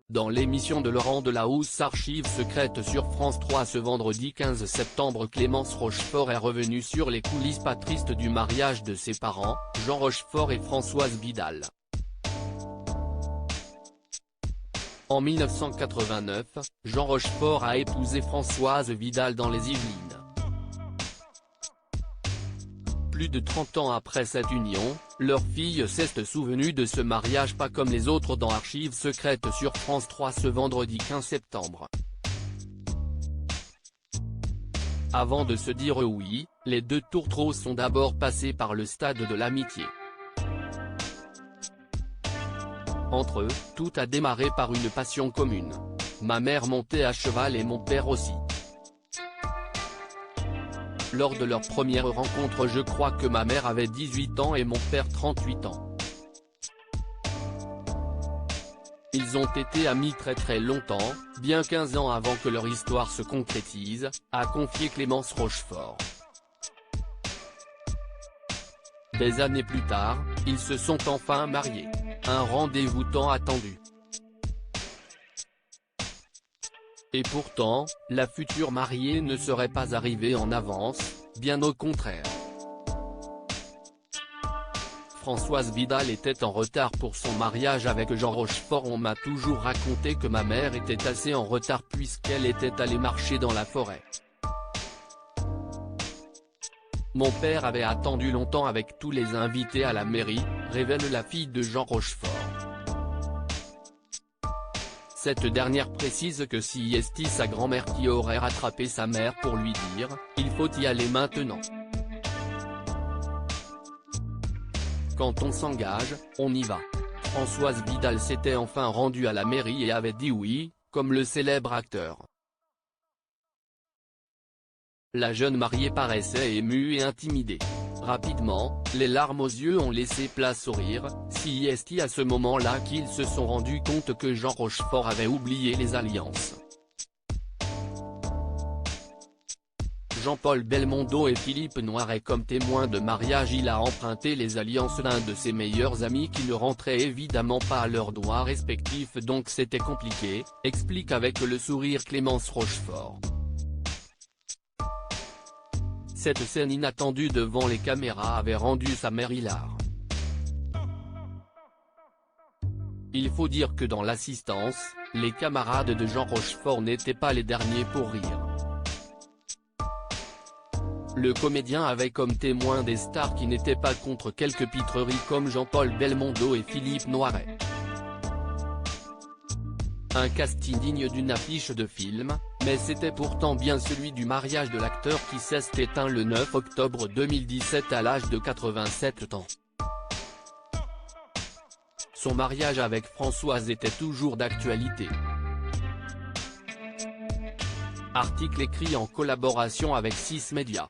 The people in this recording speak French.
Dans l'émission de Laurent Delahousse Archives secrètes sur France 3 ce vendredi 15 septembre, Clémence Rochefort est revenue sur les coulisses pas tristes du mariage de ses parents, Jean Rochefort et Françoise Vidal. En 1989, Jean Rochefort a épousé Françoise Vidal dans les Yvelines. Plus de 30 ans après cette union, leur fille s'est souvenue de ce mariage pas comme les autres dans Archives secrètes sur France 3 ce vendredi 15 septembre. Avant de se dire oui, les deux tourtereaux sont d'abord passés par le stade de l'amitié. Entre eux, tout a démarré par une passion commune. Ma mère montait à cheval et mon père aussi. Lors de leur première rencontre, je crois que ma mère avait 18 ans et mon père 38 ans. Ils ont été amis très longtemps, bien 15 ans avant que leur histoire se concrétise, a confié Clémence Rochefort. Des années plus tard, ils se sont enfin mariés. Un rendez-vous tant attendu. Et pourtant, la future mariée ne serait pas arrivée en avance, bien au contraire. Françoise Vidal était en retard pour son mariage avec Jean Rochefort. On m'a toujours raconté que ma mère était assez en retard puisqu'elle était allée marcher dans la forêt. Mon père avait attendu longtemps avec tous les invités à la mairie, révèle la fille de Jean Rochefort. Cette dernière précise que si est sa grand-mère qui aurait rattrapé sa mère pour lui dire « il faut y aller maintenant ». Quand on s'engage, on y va. Françoise Vidal s'était enfin rendue à la mairie et avait dit oui, comme le célèbre acteur. La jeune mariée paraissait émue et intimidée. Rapidement, les larmes aux yeux ont laissé place au rire, si est à ce moment-là qu'ils se sont rendus compte que Jean Rochefort avait oublié les alliances. Jean-Paul Belmondo et Philippe Noiret comme témoins de mariage. Il a emprunté les alliances d'un de ses meilleurs amis qui ne rentrait évidemment pas à leurs doigts respectifs, donc c'était compliqué, explique avec le sourire Clémence Rochefort. Cette scène inattendue devant les caméras avait rendu sa mère hilare. Il faut dire que dans l'assistance, les camarades de Jean Rochefort n'étaient pas les derniers pour rire. Le comédien avait comme témoins des stars qui n'étaient pas contre quelques pitreries comme Jean-Paul Belmondo et Philippe Noiret. Un casting digne d'une affiche de film, mais c'était pourtant bien celui du mariage de l'acteur qui s'est éteint le 9 octobre 2017 à l'âge de 87 ans. Son mariage avec Françoise était toujours d'actualité. Article écrit en collaboration avec 6 Médias.